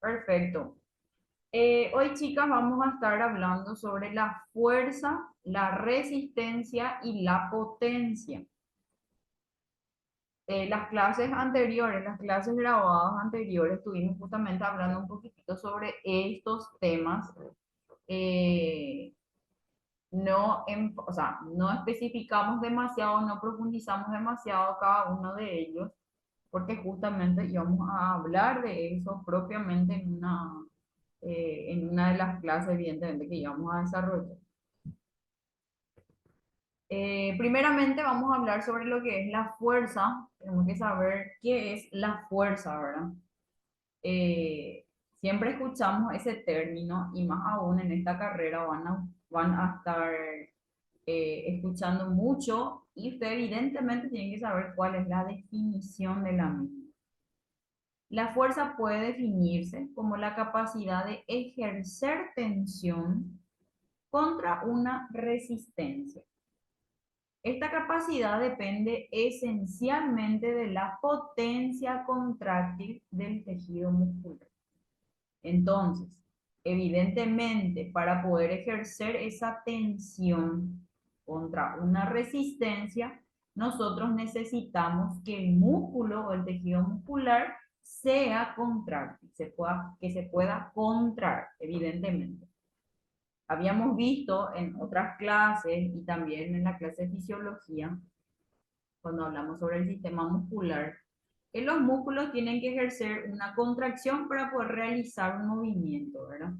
Perfecto. Hoy, chicas, vamos a estar hablando sobre la fuerza, la resistencia y la potencia. Las clases anteriores, las clases grabadas anteriores, estuvimos justamente hablando un poquitito sobre estos temas. Eh, no especificamos demasiado, no profundizamos demasiado cada uno de ellos, porque justamente íbamos a hablar de eso propiamente en una de las clases, evidentemente, que íbamos a desarrollar. Primeramente vamos a hablar sobre lo que es la fuerza. Tenemos que saber qué es la fuerza, ¿verdad? Eh, Siempre escuchamos ese término y más aún en esta carrera van a estar escuchando mucho y usted evidentemente tiene que saber cuál es la definición de la misma. La fuerza puede definirse como la capacidad de ejercer tensión contra una resistencia. Esta capacidad depende esencialmente de la potencia contráctil del tejido muscular. Entonces, evidentemente, para poder ejercer esa tensión contra una resistencia, nosotros necesitamos que el músculo o el tejido muscular sea contráctil, que se pueda contraer, evidentemente. Habíamos visto en otras clases y también en la clase de fisiología, cuando hablamos sobre el sistema muscular, que los músculos tienen que ejercer una contracción para poder realizar un movimiento, ¿verdad?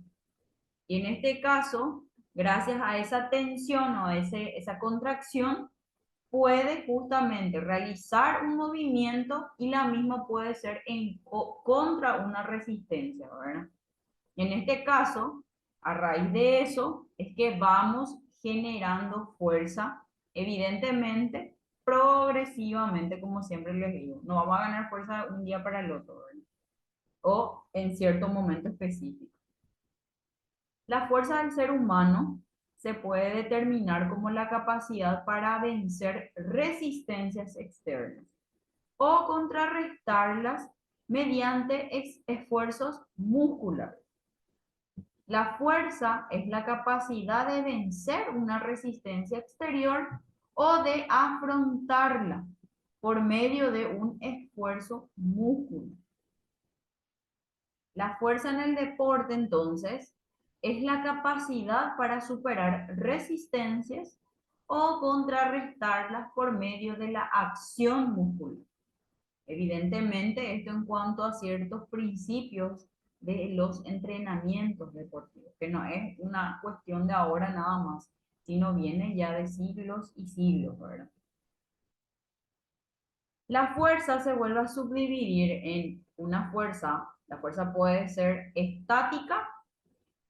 Y en este caso, gracias a esa tensión o a esa contracción, puede justamente realizar un movimiento y la misma puede ser contra una resistencia, ¿verdad? En este caso, a raíz de eso, es que vamos generando fuerza, evidentemente, progresivamente, como siempre les digo. No vamos a ganar fuerza de un día para el otro, ¿verdad? O en cierto momento específico. La fuerza del ser humano se puede determinar como la capacidad para vencer resistencias externas o contrarrestarlas mediante esfuerzos musculares. La fuerza es la capacidad de vencer una resistencia exterior o de afrontarla por medio de un esfuerzo muscular. La fuerza en el deporte, entonces, es la capacidad para superar resistencias o contrarrestarlas por medio de la acción muscular. Evidentemente, esto en cuanto a ciertos principios de los entrenamientos deportivos, que no es una cuestión de ahora nada más, sino viene ya de siglos y siglos, ¿verdad? La fuerza se vuelve a subdividir en una fuerza, la fuerza puede ser estática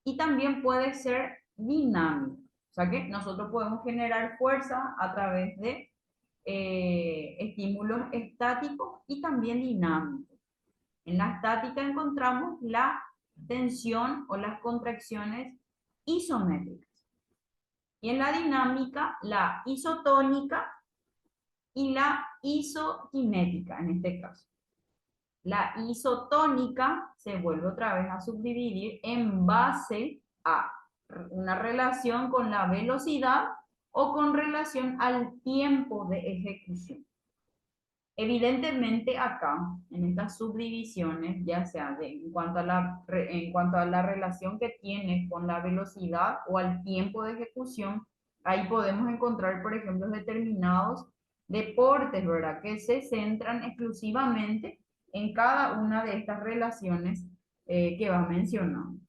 y también puede ser dinámica. O sea que nosotros podemos generar fuerza a través de estímulos estáticos y también dinámicos. En la estática encontramos la tensión o las contracciones isométricas. Y en la dinámica, la isotónica y la isoquinética en este caso. La isotónica se vuelve otra vez a subdividir en base a una relación con la velocidad o con relación al tiempo de ejecución. Evidentemente acá, en estas subdivisiones, ya sea en cuanto a la relación que tiene con la velocidad o al tiempo de ejecución, ahí podemos encontrar, por ejemplo, determinados deportes, ¿verdad? Que se centran exclusivamente en cada una de estas relaciones que va mencionando.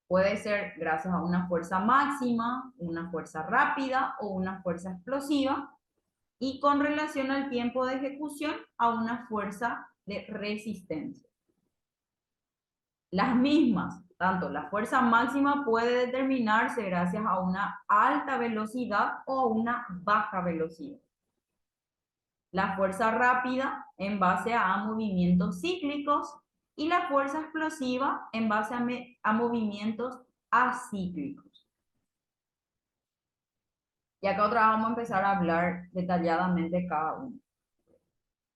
Puede ser gracias a una fuerza máxima, una fuerza rápida o una fuerza explosiva y con relación al tiempo de ejecución a una fuerza de resistencia. Las mismas, tanto la fuerza máxima puede determinarse gracias a una alta velocidad o una baja velocidad. La fuerza rápida en base a movimientos cíclicos y la fuerza explosiva en base a movimientos acíclicos. Y acá otra vez vamos a empezar a hablar detalladamente cada uno.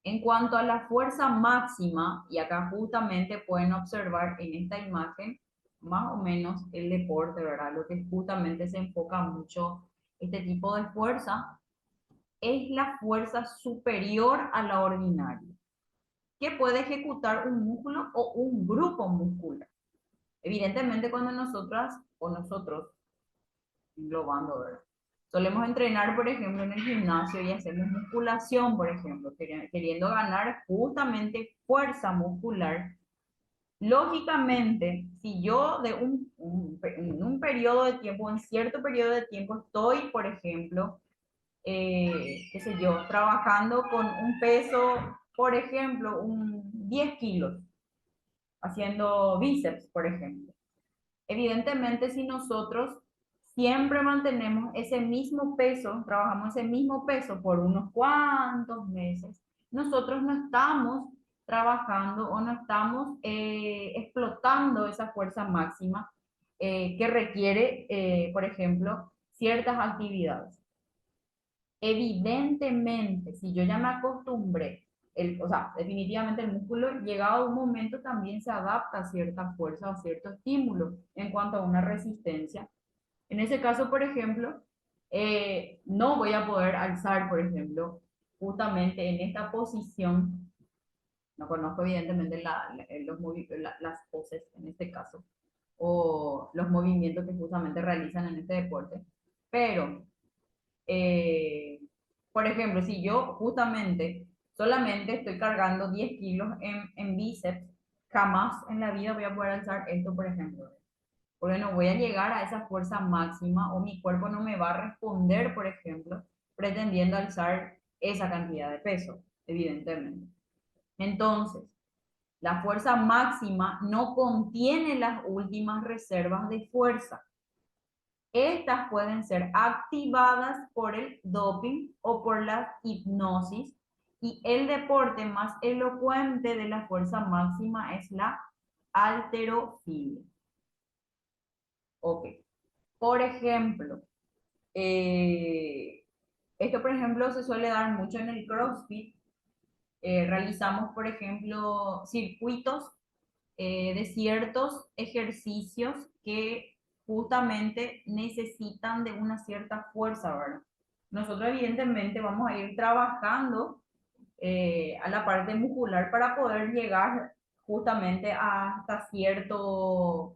En cuanto a la fuerza máxima, y acá justamente pueden observar en esta imagen más o menos el deporte, ¿verdad? Lo que justamente se enfoca mucho este tipo de fuerza es la fuerza superior a la ordinaria, que puede ejecutar un músculo o un grupo muscular. Evidentemente, cuando nosotras o nosotros, englobando, ¿verdad? Solemos entrenar, por ejemplo, en el gimnasio y hacemos musculación, por ejemplo, queriendo ganar justamente fuerza muscular. Lógicamente, si yo de en un periodo de tiempo, en cierto periodo de tiempo, estoy, por ejemplo, qué sé yo, trabajando con un peso, por ejemplo, un 10 kilos, haciendo bíceps, por ejemplo. Evidentemente, si nosotros siempre mantenemos ese mismo peso, trabajamos ese mismo peso por unos cuantos meses, nosotros no estamos trabajando o no estamos explotando esa fuerza máxima que requiere, por ejemplo, ciertas actividades. Evidentemente, si yo ya me acostumbré, o sea, definitivamente el músculo llegado a un momento también se adapta a cierta fuerza, a cierto estímulo en cuanto a una resistencia. En ese caso, por ejemplo, no voy a poder alzar, por ejemplo, justamente en esta posición, no conozco evidentemente las poses en este caso, o los movimientos que justamente realizan en este deporte, pero eh, por ejemplo, si yo justamente solamente estoy cargando 10 kilos en bíceps, jamás en la vida voy a poder alzar esto, por ejemplo. Porque no voy a llegar a esa fuerza máxima o mi cuerpo no me va a responder, por ejemplo, pretendiendo alzar esa cantidad de peso, evidentemente. Entonces, la fuerza máxima no contiene las últimas reservas de fuerza. Estas pueden ser activadas por el doping o por la hipnosis y el deporte más elocuente de la fuerza máxima es la halterofilia. Ok. Por ejemplo, eh, esto por ejemplo se suele dar mucho en el CrossFit. Realizamos, por ejemplo, circuitos de ciertos ejercicios que justamente necesitan de una cierta fuerza, ¿verdad? Nosotros evidentemente vamos a ir trabajando a la parte muscular para poder llegar justamente hasta cierto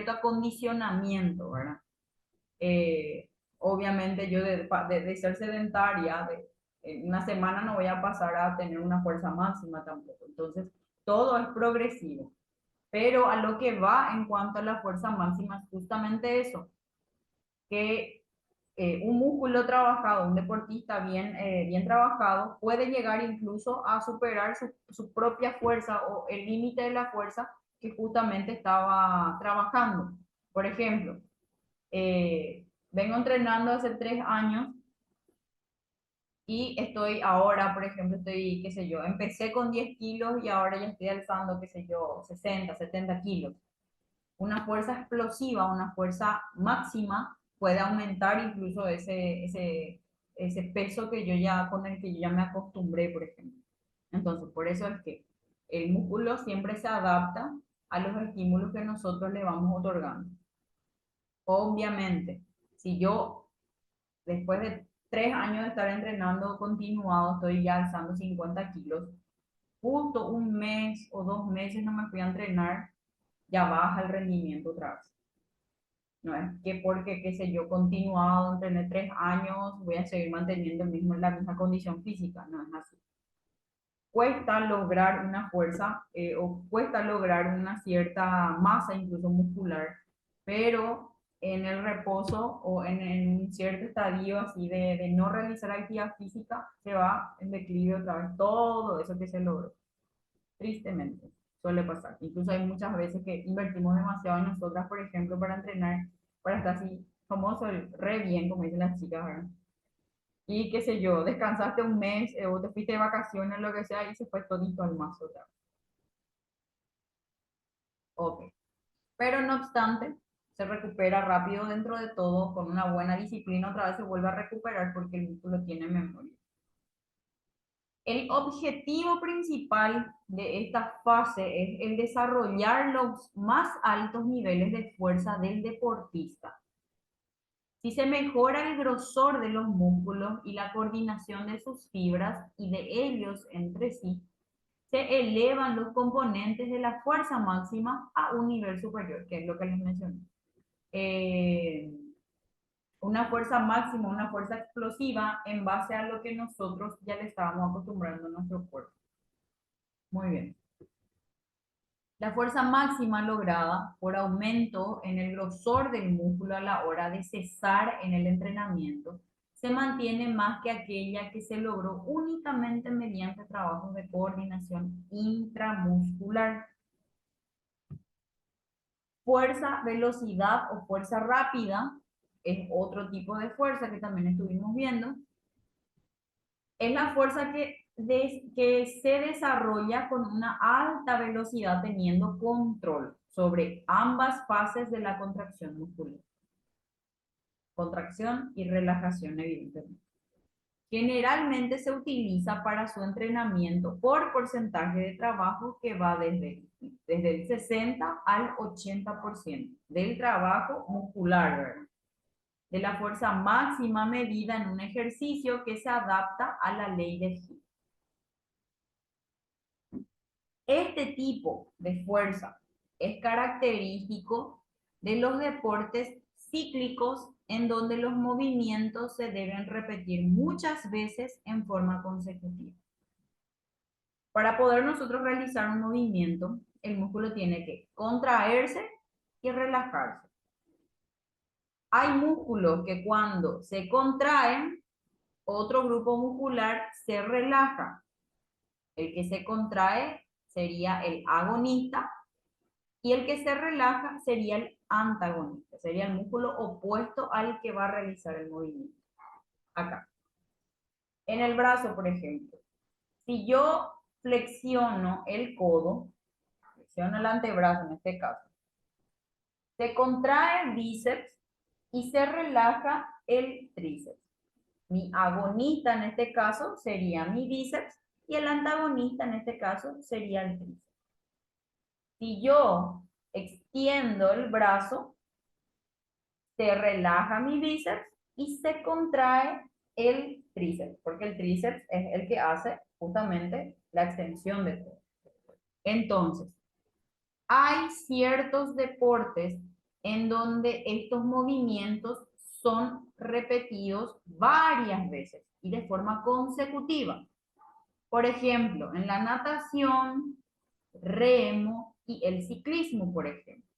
acondicionamiento, ¿verdad? Eh, Obviamente yo de ser sedentaria, en una semana no voy a pasar a tener una fuerza máxima tampoco. Entonces, todo es progresivo. Pero a lo que va en cuanto a la fuerza máxima es justamente eso, que un músculo trabajado, un deportista bien trabajado, puede llegar incluso a superar su propia fuerza o el límite de la fuerza que justamente estaba trabajando. Por ejemplo, vengo entrenando hace 3 años y estoy ahora, por ejemplo, estoy, qué sé yo, empecé con 10 kilos y ahora ya estoy alzando, qué sé yo, 60, 70 kilos. Una fuerza explosiva, una fuerza máxima puede aumentar incluso ese peso que yo ya, con el que yo ya me acostumbré, por ejemplo. Entonces, por eso es que el músculo siempre se adapta a los estímulos que nosotros le vamos otorgando. Obviamente, si yo después de 3 años de estar entrenando continuado, estoy ya alzando 50 kilos, justo un mes o 2 meses no me fui a entrenar, ya baja el rendimiento otra vez. No es que porque, qué sé yo, continuado, entrené 3 años, voy a seguir manteniendo la misma condición física, no es así. Cuesta lograr una fuerza o cuesta lograr una cierta masa incluso muscular, pero en el reposo o en un cierto estadio así de no realizar actividad física, se va en declive otra vez todo eso que se logró. Tristemente, suele pasar. Incluso hay muchas veces que invertimos demasiado en nosotras, por ejemplo, para entrenar, para estar así famoso, re bien, como dicen las chicas, ¿verdad? Y qué sé yo, descansaste un mes o te fuiste de vacaciones, lo que sea, y se fue todito al mazo otra vez. Ok. Pero no obstante, se recupera rápido dentro de todo, con una buena disciplina, otra vez se vuelve a recuperar porque el músculo tiene memoria. El objetivo principal de esta fase es el desarrollar los más altos niveles de fuerza del deportista. Si se mejora el grosor de los músculos y la coordinación de sus fibras y de ellos entre sí, se elevan los componentes de la fuerza máxima a un nivel superior, que es lo que les mencioné. Eh, una fuerza máxima, una fuerza explosiva en base a lo que nosotros ya le estábamos acostumbrando a nuestro cuerpo. Muy bien. La fuerza máxima lograda por aumento en el grosor del músculo a la hora de cesar en el entrenamiento se mantiene más que aquella que se logró únicamente mediante trabajos de coordinación intramuscular. Fuerza, velocidad o fuerza rápida es otro tipo de fuerza que también estuvimos viendo. Es la fuerza que se desarrolla con una alta velocidad teniendo control sobre ambas fases de la contracción muscular. Contracción y relajación, evidentemente. Generalmente se utiliza para su entrenamiento por porcentaje de trabajo que va desde el 60 al 80% del trabajo muscular, ¿verdad? De la fuerza máxima medida en un ejercicio que se adapta a la ley de Hill. Este tipo de fuerza es característico de los deportes cíclicos en donde los movimientos se deben repetir muchas veces en forma consecutiva. Para poder nosotros realizar un movimiento, el músculo tiene que contraerse y relajarse. Hay músculos que cuando se contraen, otro grupo muscular se relaja. El que se contrae sería el agonista y el que se relaja sería el antagonista, sería el músculo opuesto al que va a realizar el movimiento. Acá. En el brazo, por ejemplo, si yo flexiono el codo, flexiono el antebrazo en este caso, se contrae el bíceps y se relaja el tríceps. Mi agonista en este caso sería mi bíceps y el antagonista en este caso sería el tríceps. Si yo extiendo el brazo, se relaja mi bíceps y se contrae el tríceps, porque el tríceps es el que hace justamente la extensión del cuerpo. Entonces, hay ciertos deportes en donde estos movimientos son repetidos varias veces y de forma consecutiva. Por ejemplo, en la natación, remo y el ciclismo, por ejemplo.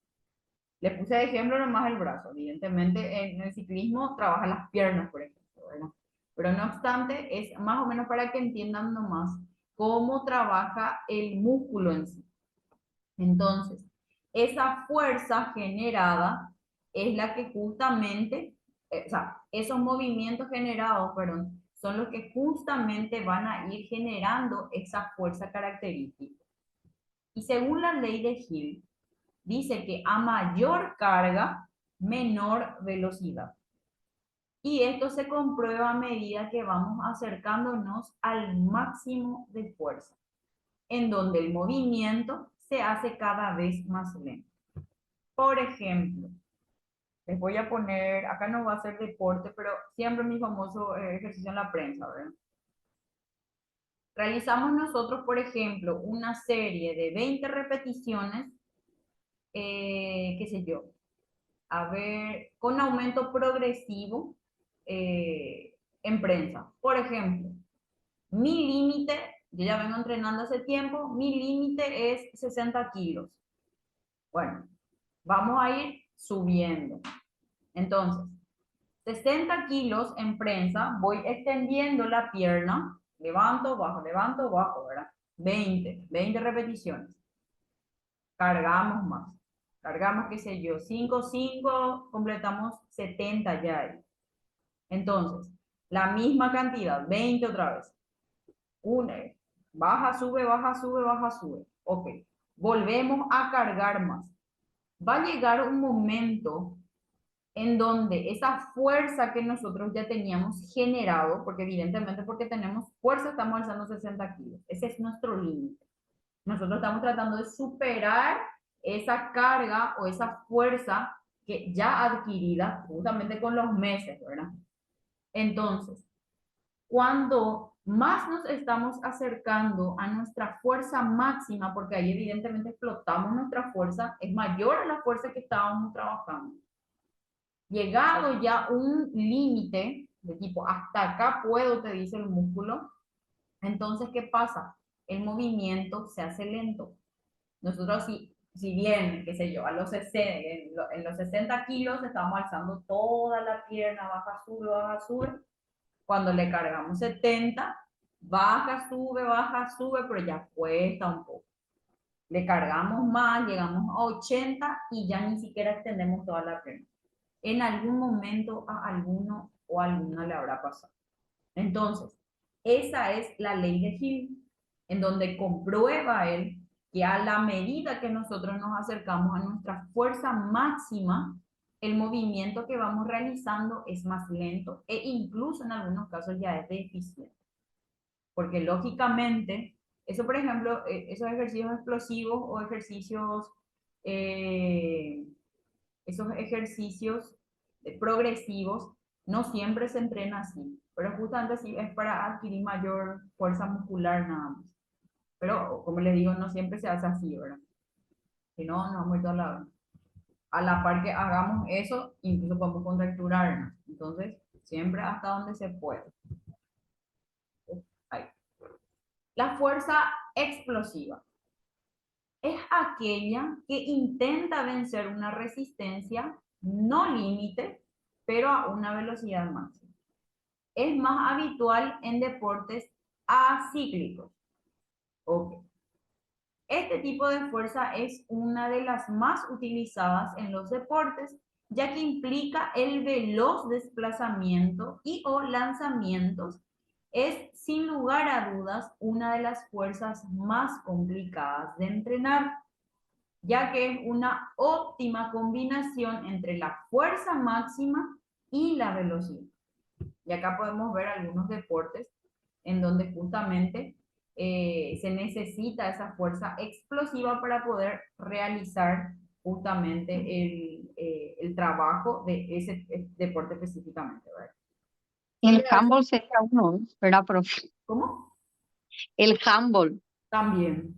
Le puse de ejemplo nomás el brazo. Evidentemente, en el ciclismo trabaja las piernas, por ejemplo, ¿verdad? Pero no obstante, es más o menos para que entiendan nomás cómo trabaja el músculo en sí. Entonces, esa fuerza generada es la que justamente, o sea, esos movimientos generados, perdón, son los que justamente van a ir generando esa fuerza característica. Y según la ley de Hill, dice que a mayor carga, menor velocidad. Y esto se comprueba a medida que vamos acercándonos al máximo de fuerza, en donde el movimiento se hace cada vez más lento. Por ejemplo, les voy a poner, acá no va a ser deporte, pero siempre mi famoso ejercicio en la prensa, ¿verdad? Realizamos nosotros, por ejemplo, una serie de 20 repeticiones, qué sé yo, a ver, con aumento progresivo en prensa. Por ejemplo, mi límite, yo ya vengo entrenando hace tiempo, mi límite es 60 kilos. Bueno, vamos a ir subiendo. Entonces, 60 kilos en prensa, voy extendiendo la pierna, levanto, bajo, ¿verdad? 20 repeticiones. Cargamos más. Cargamos, qué sé yo, 5, completamos 70 ya ahí. Entonces, la misma cantidad, 20 otra vez. Una, baja, sube, baja, sube, baja, sube. Ok, volvemos a cargar más. Va a llegar un momento en donde esa fuerza que nosotros ya teníamos generado, porque evidentemente porque tenemos fuerza estamos alzando 60 kilos, ese es nuestro límite. Nosotros estamos tratando de superar esa carga o esa fuerza que ya adquirida justamente con los meses, ¿verdad? Entonces, cuando más nos estamos acercando a nuestra fuerza máxima, porque ahí evidentemente explotamos nuestra fuerza, es mayor a la fuerza que estábamos trabajando. Llegado ya un límite de tipo, hasta acá puedo, te dice el músculo, entonces, ¿qué pasa? El movimiento se hace lento. Nosotros, si bien, qué sé yo, a los 60, en los 60 kilos estamos alzando toda la pierna, baja, sube. Cuando le cargamos 70, baja, sube, pero ya cuesta un poco. Le cargamos más, llegamos a 80 y ya ni siquiera extendemos toda la pierna. En algún momento a alguno o alguna le habrá pasado. Entonces, esa es la ley de Hill, en donde comprueba él que a la medida que nosotros nos acercamos a nuestra fuerza máxima, el movimiento que vamos realizando es más lento e incluso en algunos casos ya es deficiente. Porque lógicamente, eso por ejemplo, esos ejercicios explosivos o eh, esos ejercicios progresivos no siempre se entrena así, pero justamente así es para adquirir mayor fuerza muscular nada más. Pero como les digo, no siempre se hace así, ¿verdad? Si no, no muy a la par que hagamos eso, incluso podemos contracturarnos. Entonces, siempre hasta donde se puede. Ahí. La fuerza explosiva es aquella que intenta vencer una resistencia no límite, pero a una velocidad máxima. Es más habitual en deportes acíclicos. Okay. Este tipo de fuerza es una de las más utilizadas en los deportes, ya que implica el veloz desplazamiento y o lanzamientos. Es sin lugar a dudas una de las fuerzas más complicadas de entrenar, ya que es una óptima combinación entre la fuerza máxima y la velocidad. Y acá podemos ver algunos deportes en donde justamente se necesita esa fuerza explosiva para poder realizar justamente el trabajo de ese deporte específicamente, ¿verdad? El Sobre eso, handball sería uno, ¿verdad, profe? ¿cómo? El handball. También.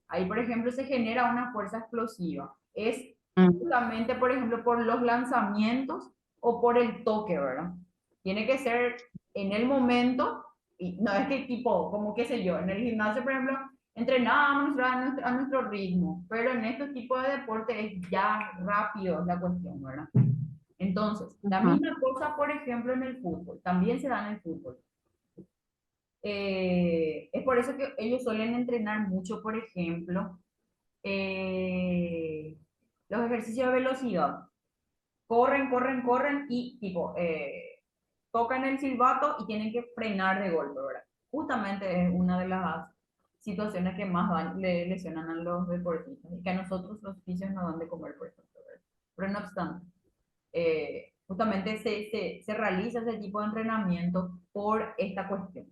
Ahí, por ejemplo, se genera una fuerza explosiva. Es Mm, justamente, por ejemplo, por los lanzamientos o por el toque, ¿verdad? Tiene que ser en el momento, y no es que tipo, como qué sé yo, en el gimnasio, por ejemplo, entrenábamos a nuestro ritmo, pero en este tipo de deporte es ya rápido la cuestión, ¿verdad? Entonces, la ujú. misma cosa, por ejemplo, en el fútbol, también se da en el fútbol. Es por eso que ellos suelen entrenar mucho, por ejemplo, eh, los ejercicios de velocidad. Corren y tipo, tocan el silbato y tienen que frenar de golpe, ¿verdad? Justamente es una de las situaciones que más le lesionan a los deportistas y que a nosotros los fisios nos dan de comer, por ejemplo, ¿verdad? Pero no obstante, justamente se realiza ese tipo de entrenamiento por esta cuestión,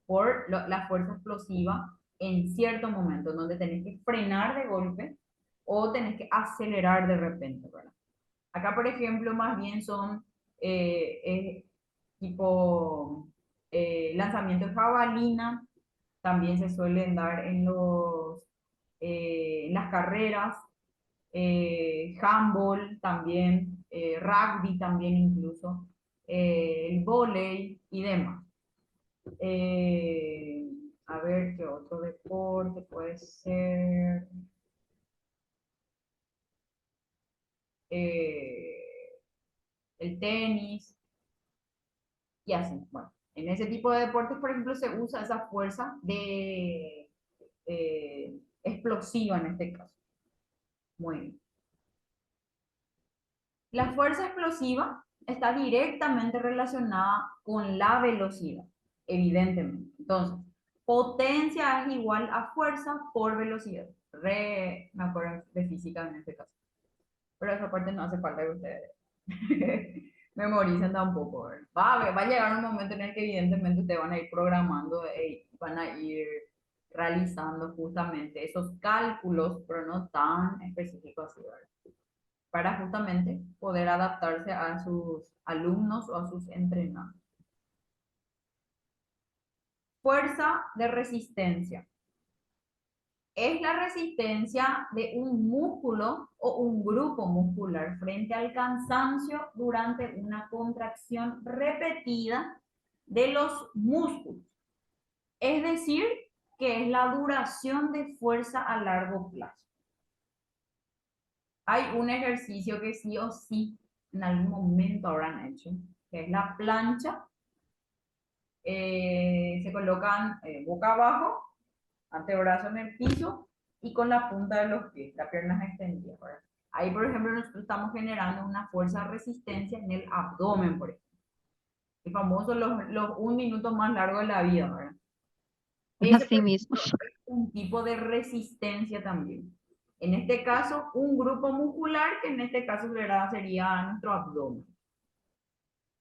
por la fuerza explosiva en cierto momento, donde tenés que frenar de golpe o tenés que acelerar de repente, ¿verdad? Acá, por ejemplo, más bien son tipo lanzamiento de jabalina, también se suelen dar en las carreras, handball también, rugby también incluso, el volei y demás. Eh, a ver qué otro deporte puede ser. Eh, el tenis y así. Bueno, en ese tipo de deportes, por ejemplo, se usa esa fuerza de explosiva en este caso. Muy bien. La fuerza explosiva está directamente relacionada con la velocidad, evidentemente. Entonces, potencia es igual a fuerza por velocidad. Me acuerdo de física en este caso. Pero esa parte no hace falta que ustedes. Memoricen tampoco, ¿verdad? Va a llegar un momento en el que evidentemente ustedes van a ir programando y van a ir realizando justamente esos cálculos, pero no tan específicos así, ¿verdad? Para justamente poder adaptarse a sus alumnos o a sus entrenados. Fuerza de resistencia. Es la resistencia de un músculo o un grupo muscular frente al cansancio durante una contracción repetida de los músculos. Es decir, que es la duración de fuerza a largo plazo. Hay un ejercicio que sí o sí en algún momento habrán hecho, que es la plancha. Se colocan boca abajo, antebrazo en el piso y con la punta de los pies, las piernas extendidas, ¿verdad? Ahí, por ejemplo, nosotros estamos generando una fuerza de resistencia en el abdomen, por ejemplo. El famoso los 1 minuto más largo de la vida, ¿verdad? Ese, Así por mismo. ejemplo, es un tipo de resistencia también. En este caso, un grupo muscular, que en este caso sería nuestro abdomen.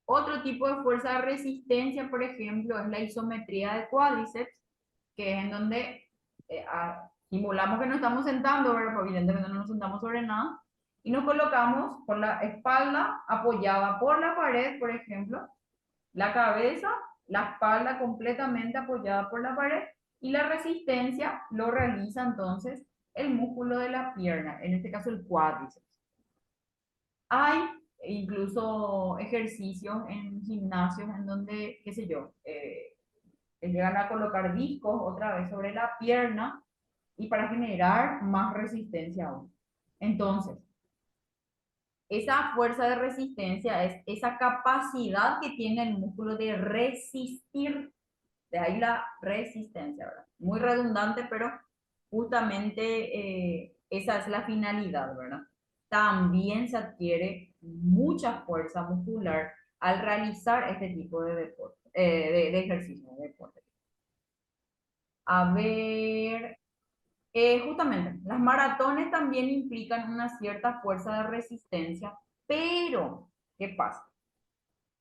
Otro tipo de fuerza de resistencia, por ejemplo, es la isometría de cuádriceps, que es en donde simulamos que nos estamos sentando, ¿verdad? Porque evidentemente no nos sentamos sobre nada, y nos colocamos con la espalda apoyada por la pared, por ejemplo, la cabeza, la espalda completamente apoyada por la pared, y la resistencia lo realiza entonces el músculo de la pierna, en este caso el cuádriceps. Hay incluso ejercicios en gimnasios en donde, qué sé yo, llegan a colocar discos otra vez sobre la pierna y para generar más resistencia aún. Entonces, esa fuerza de resistencia es esa capacidad que tiene el músculo de resistir, de ahí la resistencia, ¿verdad? Muy redundante, pero justamente esa es la finalidad, ¿verdad? También se adquiere mucha fuerza muscular al realizar este tipo de deporte, de ejercicio, de deporte. A ver, justamente, las maratones también implican una cierta fuerza de resistencia, pero, ¿qué pasa?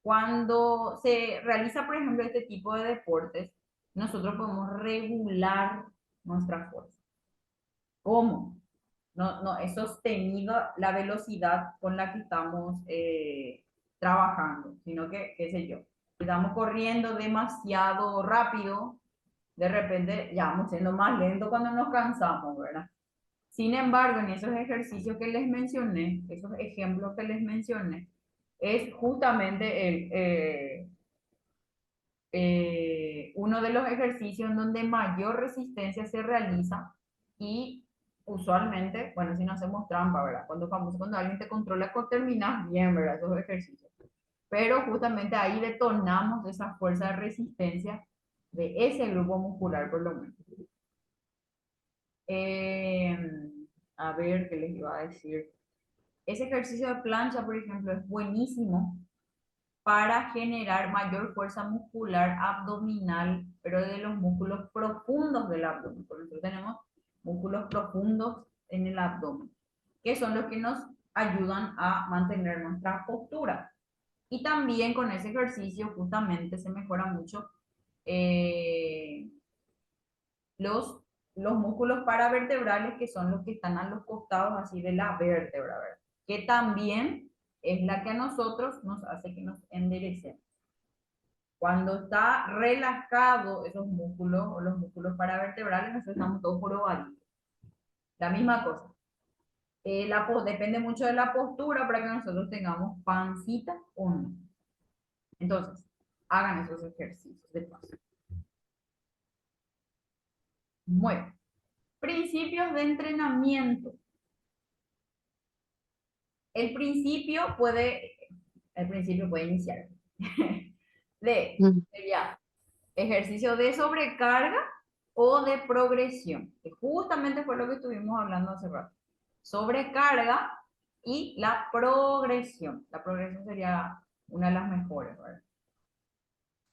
Cuando se realiza, por ejemplo, este tipo de deportes, nosotros podemos regular nuestra fuerza. ¿Cómo? No es sostenida la velocidad con la que estamos trabajando, sino que, qué sé yo, estamos corriendo demasiado rápido, de repente ya vamos siendo más lentos cuando nos cansamos, ¿verdad? Sin embargo, en esos ejercicios que les mencioné, esos ejemplos que les mencioné, es justamente uno de los ejercicios en donde mayor resistencia se realiza y usualmente, bueno, si no hacemos trampa, ¿verdad? Cuando alguien te controla, terminas bien, ¿verdad? Esos ejercicios. Pero justamente ahí detonamos esa fuerza de resistencia de ese grupo muscular, por lo menos. Eh, a ver, ¿qué les iba a decir? Ese ejercicio de plancha, por ejemplo, es buenísimo para generar mayor fuerza muscular abdominal, pero de los músculos profundos del abdomen. Por eso tenemos músculos profundos en el abdomen, que son los que nos ayudan a mantener nuestra postura. Y también con ese ejercicio justamente se mejora mucho eh, los, los músculos paravertebrales, que son los que están a los costados así de la vértebra, ¿verdad? Que también es la que a nosotros nos hace que nos enderecemos. Cuando está relajado esos músculos o los músculos paravertebrales, nosotros estamos todos probaditos. La misma cosa. Depende mucho de la postura para que nosotros tengamos pancita o no. Entonces, hagan esos ejercicios de paso. Bueno, principios de entrenamiento. El principio puede, el principio puede iniciar sería ejercicio de sobrecarga o de progresión, que justamente fue lo que estuvimos hablando hace rato. Sobrecarga y la progresión. La progresión sería una de las mejores, ¿verdad?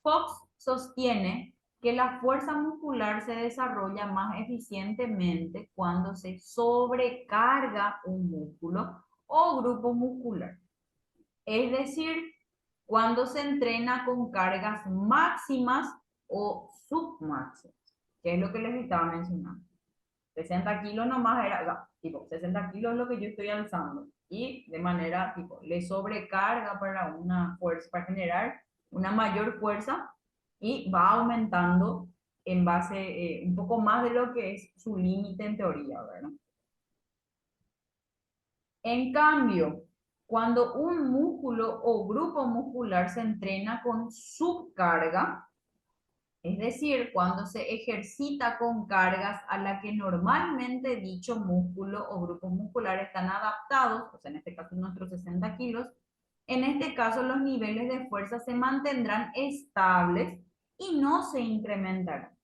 Fox sostiene que la fuerza muscular se desarrolla más eficientemente cuando se sobrecarga un músculo o grupo muscular. Es decir, cuando se entrena con cargas máximas o submáximas, que es lo que les estaba mencionando. 60 kilos nomás era, o sea, tipo, 60 kilos es lo que yo estoy alzando y de manera, tipo, le sobrecarga para una fuerza, para generar una mayor fuerza y va aumentando en base, un poco más de lo que es su límite en teoría, ¿verdad? En cambio, cuando un músculo o grupo muscular se entrena con subcarga, es decir, cuando se ejercita con cargas a las que normalmente dicho músculo o grupos musculares están adaptados, o sea, en este caso nuestros 60 kilos, en este caso los niveles de fuerza se mantendrán estables y no se incrementarán,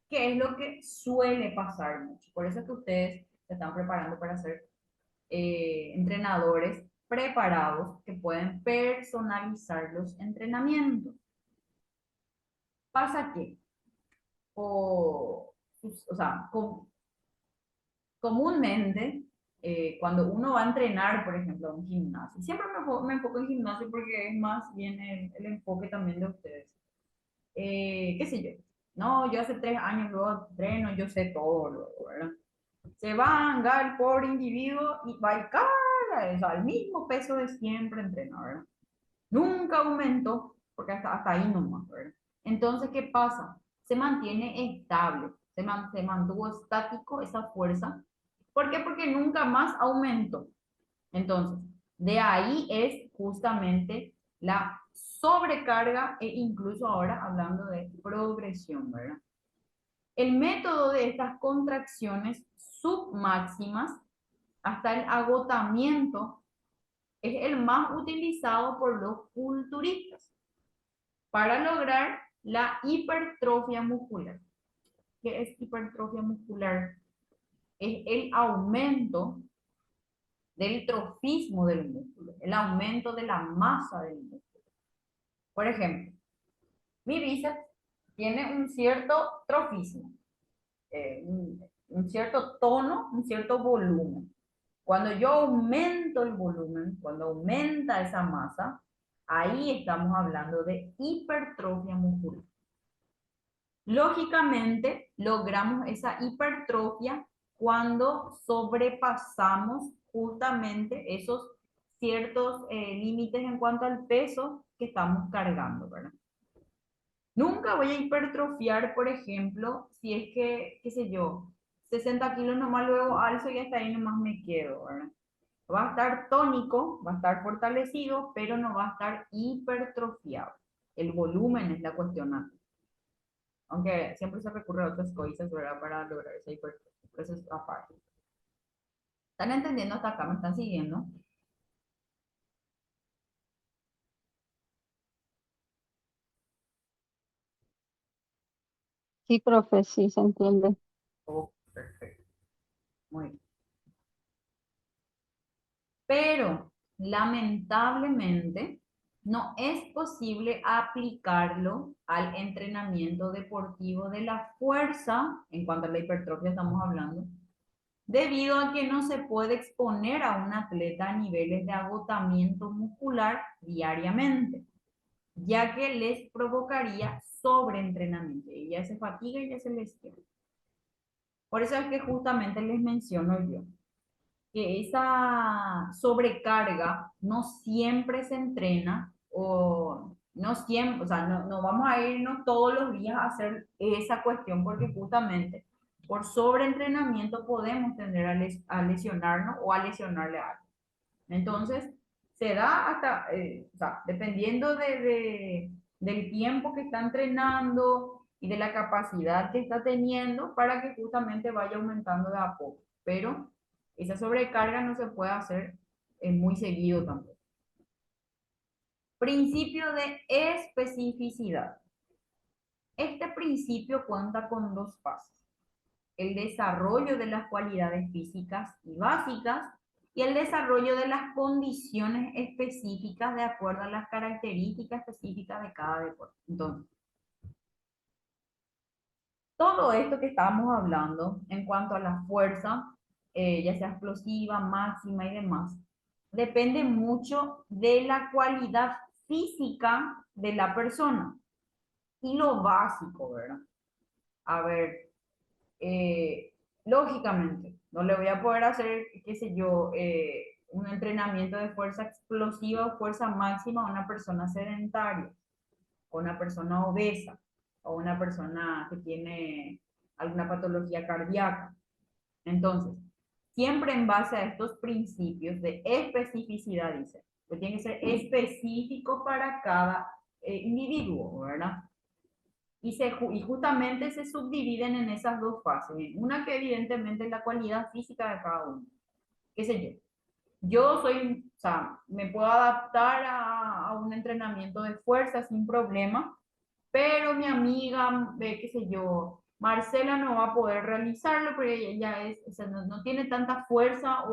que es lo que suele pasar mucho. Por eso es que ustedes se están preparando para ser entrenadores preparados que pueden personalizar los entrenamientos. Pasa que o sea, comúnmente, cuando uno va a entrenar, por ejemplo, a un gimnasio, siempre me enfoco en gimnasio porque es más bien el enfoque también de ustedes. ¿Qué sé yo? No, yo hace 3 años luego entreno, yo sé todo luego, ¿verdad? Se va el pobre individuo y va y carga, o sea, el mismo peso de siempre entrena, ¿verdad? Nunca aumentó, porque hasta ahí nomás, ¿verdad? Entonces, ¿qué pasa? Se mantiene estable, se mantuvo estático esa fuerza. ¿Por qué? Porque nunca más aumentó. Entonces, de ahí es justamente la sobrecarga e incluso ahora hablando de progresión, ¿verdad? El método de estas contracciones submáximas hasta el agotamiento es el más utilizado por los culturistas para lograr la hipertrofia muscular. ¿Qué es hipertrofia muscular? Es el aumento del trofismo del músculo, el aumento de la masa del músculo. Por ejemplo, mi bíceps tiene un cierto trofismo, un cierto tono, un cierto volumen. Cuando yo aumento el volumen, cuando aumenta esa masa, ahí estamos hablando de hipertrofia muscular. Lógicamente, logramos esa hipertrofia cuando sobrepasamos justamente esos ciertos límites en cuanto al peso que estamos cargando, ¿verdad? Nunca voy a hipertrofiar, por ejemplo, si es que, qué sé yo, 60 kilos nomás luego alzo y hasta ahí nomás me quedo, ¿verdad? Va a estar tónico, va a estar fortalecido, pero no va a estar hipertrofiado. El volumen es la cuestión aquí. Aunque siempre se recurre a otras cosas, ¿verdad? Para lograr esa hipertrofia. Pero eso es aparte. ¿Están entendiendo hasta acá? ¿Me están siguiendo? Sí, profe, sí se entiende. Oh, perfecto. Muy bien. Pero lamentablemente no es posible aplicarlo al entrenamiento deportivo de la fuerza, en cuanto a la hipertrofia estamos hablando, debido a que no se puede exponer a un atleta a niveles de agotamiento muscular diariamente, ya que les provocaría sobreentrenamiento. Y ya se fatiga y ya se lesiona. Por eso es que justamente les menciono yo que esa sobrecarga no siempre se entrena o no siempre, o sea, no vamos a irnos todos los días a hacer esa cuestión porque justamente por sobreentrenamiento podemos tender a lesionarnos o a lesionarle a alguien. Entonces, se da hasta, o sea, dependiendo del tiempo que está entrenando y de la capacidad que está teniendo para que justamente vaya aumentando de a poco. Pero esa sobrecarga no se puede hacer muy seguido tampoco. Principio de especificidad. Este principio cuenta con dos fases: el desarrollo de las cualidades físicas y básicas y el desarrollo de las condiciones específicas de acuerdo a las características específicas de cada deporte. Entonces, todo esto que estábamos hablando en cuanto a la fuerza, ya sea explosiva, máxima y demás, depende mucho de la cualidad física de la persona y lo básico, ¿verdad? A ver, eh, lógicamente, no le voy a poder hacer, qué sé yo, un entrenamiento de fuerza explosiva o fuerza máxima a una persona sedentaria, o una persona obesa, o una persona que tiene alguna patología cardíaca. Entonces, siempre en base a estos principios de especificidad, dice, que tiene que ser específico para cada individuo, ¿verdad? Y justamente se subdividen en esas dos fases. Una que evidentemente es la cualidad física de cada uno. ¿Qué sé yo? Yo soy, o sea, me puedo adaptar a un entrenamiento de fuerza sin problema, pero mi amiga, qué sé yo, Marcela no va a poder realizarlo porque ella es, o sea, no tiene tanta fuerza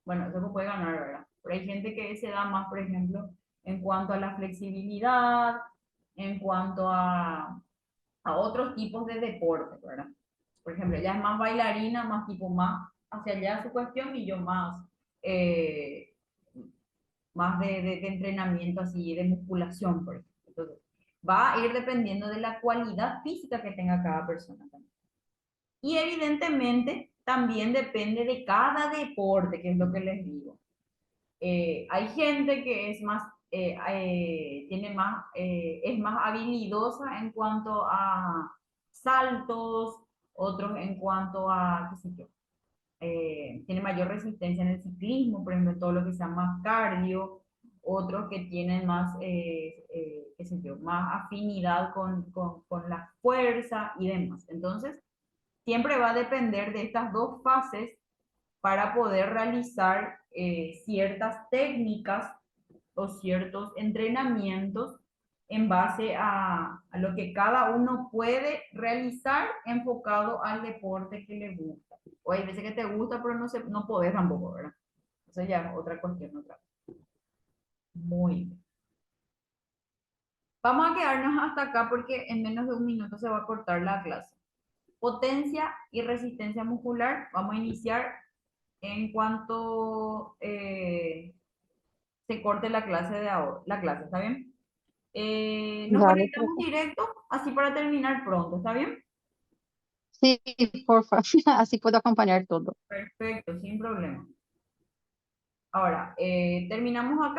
bueno, eso se puede ganar, ¿verdad? Pero hay gente que se da más, por ejemplo, en cuanto a la flexibilidad, en cuanto a otros tipos de deporte, ¿verdad? Por ejemplo, ella es más bailarina, más tipo más hacia allá su cuestión y yo más, eh, más de entrenamiento así, de musculación, por ejemplo. Entonces, va a ir dependiendo de la cualidad física que tenga cada persona también. Y evidentemente también depende de cada deporte, que es lo que les digo. Hay gente que es más, tiene más, es más habilidosa en cuanto a saltos, otros en cuanto a, qué sé yo, tiene mayor resistencia en el ciclismo, por ejemplo, todo lo que sea más cardio, otros que tienen más, qué sé yo, más afinidad con la fuerza y demás. Entonces, siempre va a depender de estas dos fases para poder realizar ciertas técnicas o ciertos entrenamientos en base a lo que cada uno puede realizar enfocado al deporte que le gusta. O hay veces que te gusta, pero no podés tampoco, ¿verdad? Eso ya es otra cuestión, otra. Muy bien. Vamos a quedarnos hasta acá porque en menos de un minuto se va a cortar la clase. Potencia y resistencia muscular. Vamos a iniciar en cuanto se corte la clase de ahora. La clase, ¿está bien? Nos Dale, conectamos profe. directo, así para terminar pronto, ¿está bien? Sí, porfa, así puedo acompañar todo. Perfecto, sin problema. Ahora, terminamos acá.